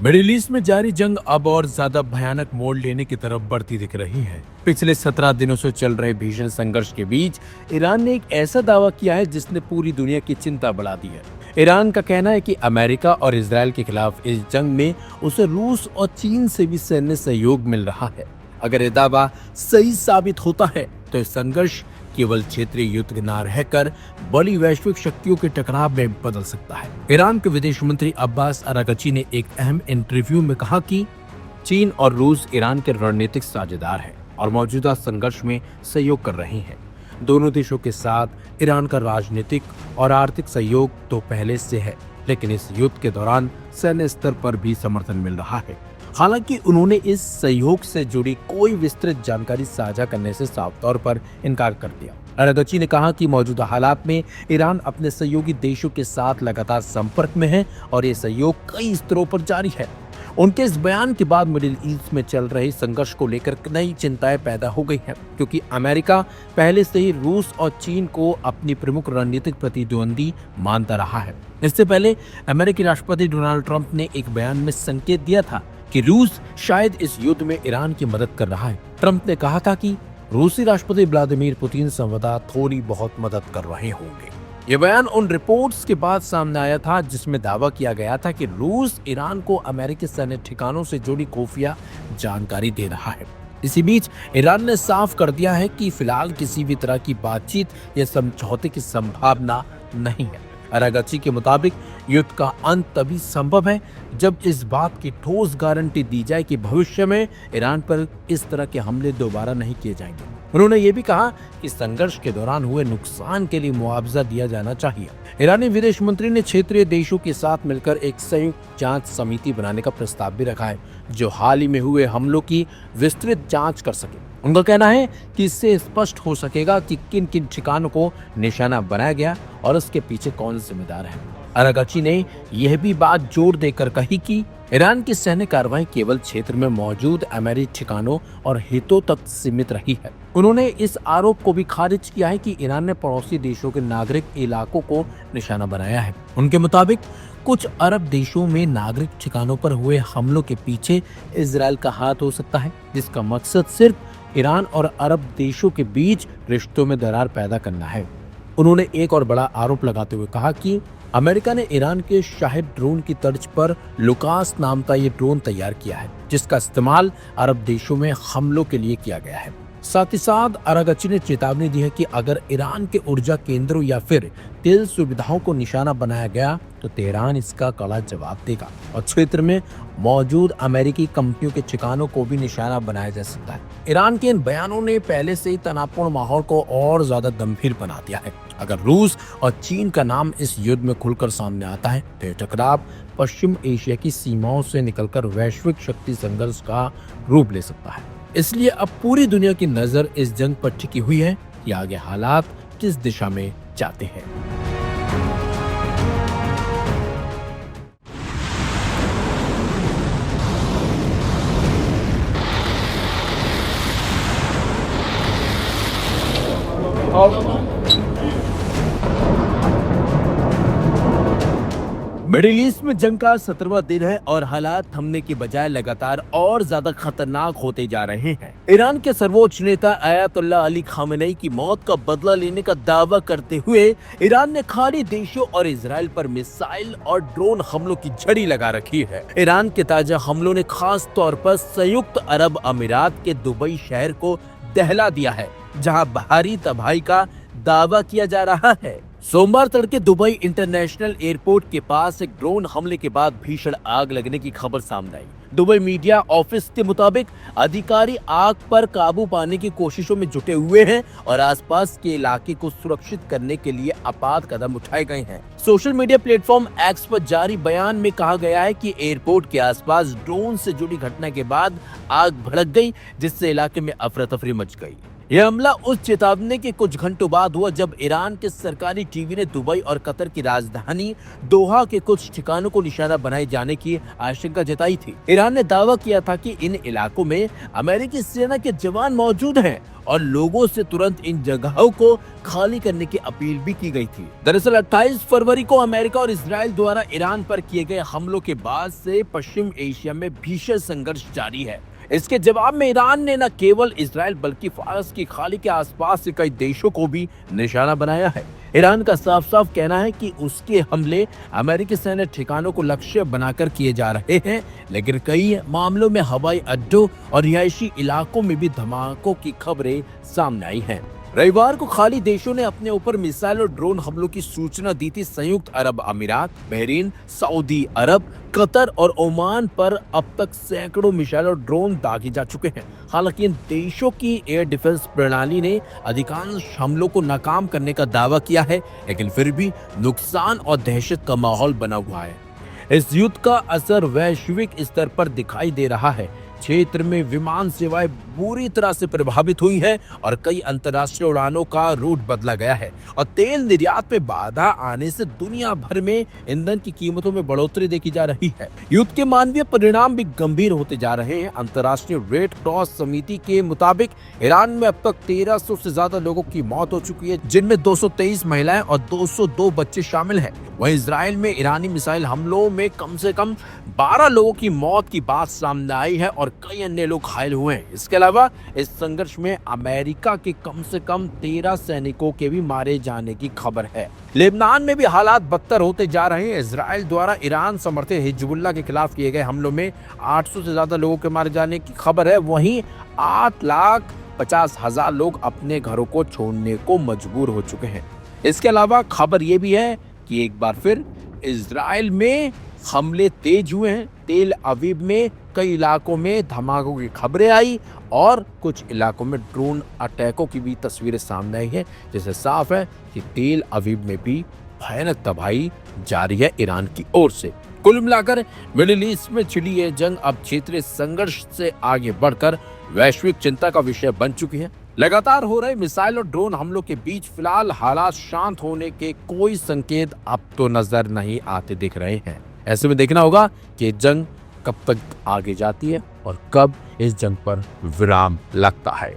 Middle east में जारी जंग अब और ज्यादा भयानक मोड़ लेने की तरफ बढ़ती दिख रही है। पिछले 17 दिनों से चल रहे भीषण संघर्ष के बीच ईरान ने एक ऐसा दावा किया है जिसने पूरी दुनिया की चिंता बढ़ा दी है। ईरान का कहना है कि अमेरिका और इजराइल के खिलाफ इस जंग में उसे रूस और चीन से भी सैन्य सहयोग मिल रहा है। अगर ये दावा सही साबित होता है तो इस संघर्ष केवल क्षेत्रीय युद्ध न रहकर बड़ी वैश्विक शक्तियों के टकराव में बदल सकता है। ईरान के विदेश मंत्री अब्बास अरागची ने एक अहम इंटरव्यू में कहा कि चीन और रूस ईरान के रणनीतिक साझेदार हैं और मौजूदा संघर्ष में सहयोग कर रहे हैं। दोनों देशों के साथ ईरान का राजनीतिक और आर्थिक सहयोग तो पहले से है, लेकिन इस युद्ध के दौरान सैन्य स्तर पर भी समर्थन मिल रहा है। हालांकि उन्होंने इस सहयोग से जुड़ी कोई विस्तृत जानकारी साझा करने से साफ तौर पर इनकार कर दिया। अरागची ने कहा कि मौजूदा हालात में ईरान अपने सहयोगी देशों के साथ लगातार संपर्क में है और ये सहयोग कई स्तरों पर जारी है। उनके इस बयान के बाद मिडिल ईस्ट में चल रहे संघर्ष को लेकर नई चिंताएं पैदा हो गई हैं, क्योंकि अमेरिका पहले से ही रूस और चीन को अपनी प्रमुख रणनीतिक प्रतिद्वंदी मानता रहा है। इससे पहले अमेरिकी राष्ट्रपति डोनाल्ड ट्रंप ने एक बयान में संकेत दिया था कि रूस शायद इस युद्ध में ईरान की मदद कर रहा है। ट्रंप ने कहा था कि रूसी राष्ट्रपति व्लादिमीर पुतिन संभवतः थोड़ी बहुत मदद कर रहे होंगे। ये बयान उन रिपोर्ट्स के बाद सामने आया था जिसमें दावा किया गया था कि रूस ईरान को अमेरिकी सैन्य ठिकानों से जुड़ी खुफिया जानकारी दे रहा है। इसी बीच ईरान ने साफ कर दिया है कि फिलहाल किसी भी तरह की बातचीत या समझौते की संभावना नहीं है। अरागची के मुताबिक युद्ध का अंत तभी संभव है जब इस बात की ठोस गारंटी दी जाए कि भविष्य में ईरान पर इस तरह के हमले दोबारा नहीं किए जाएंगे। उन्होंने ये भी कहा कि संघर्ष के दौरान हुए नुकसान के लिए मुआवजा दिया जाना चाहिए। ईरानी विदेश मंत्री ने क्षेत्रीय देशों के साथ मिलकर एक संयुक्त जांच समिति बनाने का प्रस्ताव भी रखा है, जो हाल ही में हुए हमलों की विस्तृत जांच कर सके। उनका कहना है कि इससे स्पष्ट हो सकेगा कि किन किन ठिकानों को निशाना बनाया गया और उसके पीछे कौन जिम्मेदार है। अरागची ने यह भी बात जोर देकर कही कि ईरान की सैन्य कार्रवाई केवल क्षेत्र में मौजूद अमेरिकी ठिकानों और हितों तक सीमित रही है। उन्होंने इस आरोप को भी खारिज किया है कि ईरान ने पड़ोसी देशों के नागरिक इलाकों को निशाना बनाया है। उनके मुताबिक कुछ अरब देशों में नागरिक ठिकानों पर हुए हमलों के पीछे इजराइल का हाथ हो सकता है, जिसका मकसद सिर्फ ईरान और अरब देशों के बीच रिश्तों में दरार पैदा करना है। उन्होंने एक और बड़ा आरोप लगाते हुए कहा कि अमेरिका ने ईरान के शाहिद ड्रोन की तर्ज पर लुकास नाम का ये ड्रोन तैयार किया है, जिसका इस्तेमाल अरब देशों में हमलों के लिए किया गया है। साथ ही साथ अरागची ने चेतावनी दी है कि अगर ईरान के ऊर्जा केंद्रों या फिर तेल सुविधाओं को निशाना बनाया गया तो तेहरान इसका कड़ा जवाब देगा और क्षेत्र में मौजूद अमेरिकी कंपनियों के ठिकानों को भी निशाना बनाया जा सकता है। ईरान के इन बयानों ने पहले से ही तनावपूर्ण माहौल को और ज्यादा गंभीर बना दिया है। अगर रूस और चीन का नाम इस युद्ध में खुलकर सामने आता है तो यह टकराव पश्चिम एशिया की सीमाओं से निकलकर वैश्विक शक्ति संघर्ष का रूप ले सकता है। इसलिए अब पूरी दुनिया की नजर इस जंग पर टिकी हुई है कि आगे हालात किस दिशा में जाते हैं। मिडिल ईस्ट में जंग का 17वां दिन है और हालात थमने की बजाय लगातार और ज्यादा खतरनाक होते जा रहे हैं। ईरान के सर्वोच्च नेता अयातुल्लाह अली खामेनेई की मौत का बदला लेने का दावा करते हुए ईरान ने खाड़ी देशों और इजराइल पर मिसाइल और ड्रोन हमलों की झड़ी लगा रखी है। ईरान के ताजा हमलों ने खास तौर पर संयुक्त अरब अमीरात के दुबई शहर को दहला दिया है, जहां भारी तबाही का दावा किया जा रहा है। सोमवार तड़के दुबई इंटरनेशनल एयरपोर्ट के पास एक ड्रोन हमले के बाद भीषण आग लगने की खबर सामने आई। दुबई मीडिया ऑफिस के मुताबिक अधिकारी आग पर काबू पाने की कोशिशों में जुटे हुए हैं और आसपास के इलाके को सुरक्षित करने के लिए आपात कदम उठाए गए हैं। सोशल मीडिया प्लेटफॉर्म एक्स पर जारी बयान में कहा गया है कि एयरपोर्ट के आसपास ड्रोन से जुड़ी घटना के बाद आग भड़क गई, जिससे इलाके में अफरा तफरी मच गई। यह हमला उस चेतावनी के कुछ घंटों बाद हुआ जब ईरान के सरकारी टीवी ने दुबई और कतर की राजधानी दोहा के कुछ ठिकानों को निशाना बनाए जाने की आशंका जताई थी। ईरान ने दावा किया था कि इन इलाकों में अमेरिकी सेना के जवान मौजूद हैं और लोगों से तुरंत इन जगहों को खाली करने की अपील भी की गई थी। दरअसल 28 फरवरी को अमेरिका और इजराइल द्वारा ईरान पर किए गए हमलों के बाद से पश्चिम एशिया में भीषण संघर्ष जारी है। इसके जवाब में ईरान ने न केवल इजराइल बल्कि फारस की खाड़ी के आसपास के कई देशों को भी निशाना बनाया है। ईरान का साफ साफ कहना है कि उसके हमले अमेरिकी सैन्य ठिकानों को लक्ष्य बनाकर किए जा रहे हैं, लेकिन कई मामलों में हवाई अड्डों और रिहायशी इलाकों में भी धमाकों की खबरें सामने आई हैं। रविवार को खाड़ी देशों ने अपने ऊपर मिसाइल और ड्रोन हमलों की सूचना दी थी। संयुक्त अरब अमीरात, बहरीन, सऊदी अरब, कतर और ओमान पर अब तक सैकड़ों मिसाइल और ड्रोन दागे जा चुके हैं। हालांकि इन देशों की एयर डिफेंस प्रणाली ने अधिकांश हमलों को नाकाम करने का दावा किया है, लेकिन फिर भी नुकसान और दहशत का माहौल बना हुआ है। इस युद्ध का असर वैश्विक स्तर पर दिखाई दे रहा है। क्षेत्र में विमान सेवाएं बुरी तरह से प्रभावित हुई है और कई अंतर्राष्ट्रीय उड़ानों का रूट बदला गया है और तेल निर्यात में बाधा आने से दुनिया भर में ईंधन की कीमतों में बढ़ोतरी देखी जा रही है। युद्ध के मानवीय परिणाम भी गंभीर होते जा रहे हैं। अंतर्राष्ट्रीय रेड क्रॉस समिति के मुताबिक ईरान में अब तक 1300 से ज्यादा लोगों की मौत हो चुकी है, जिनमें 223 महिलाएं और 202 बच्चे शामिल हैं। वहीं इजराइल में ईरानी मिसाइल हमलों में कम से कम 12 लोगों की मौत की बात सामने आई है और कई अन्य लोग घायल हुए हैं। इसके अलावा इस संघर्ष में अमेरिका के कम से कम 13 सैनिकों के भी मारे जाने की खबर है। लेबनान में भी हालात बदतर होते जा रहे हैं। इजराइल द्वारा ईरान समर्थित हिजबुल्लाह के खिलाफ किए गए हमलों में 800 से ज्यादा लोगों के मारे जाने की खबर है। वहीं 8,50,000 लोग अपने घरों को छोड़ने को मजबूर हो चुके हैं। इसके अलावा खबर यह भी है कि एक बार फिर इजराइल में हमले तेज हुए हैं। तेल अवीव में कई इलाकों में धमाकों की खबरें आई और कुछ इलाकों में ड्रोन अटैकों की भी तस्वीरें सामने आई हैं, जिससे साफ है कि तेल अवीव में भी भयानक तबाही जारी है ईरान की ओर से। कुल मिलाकर मिडिल ईस्ट में छिड़ी यह जंग अब क्षेत्रीय संघर्ष से आगे बढ़कर वैश्विक चिंता का विषय बन चुकी है। लगातार हो रहे मिसाइल और ड्रोन हमलों के बीच फिलहाल हालात शांत होने के कोई संकेत अब तो नजर नहीं आते दिख रहे हैं। ऐसे में देखना होगा कि जंग कब तक आगे जाती है और कब इस जंग पर विराम लगता है।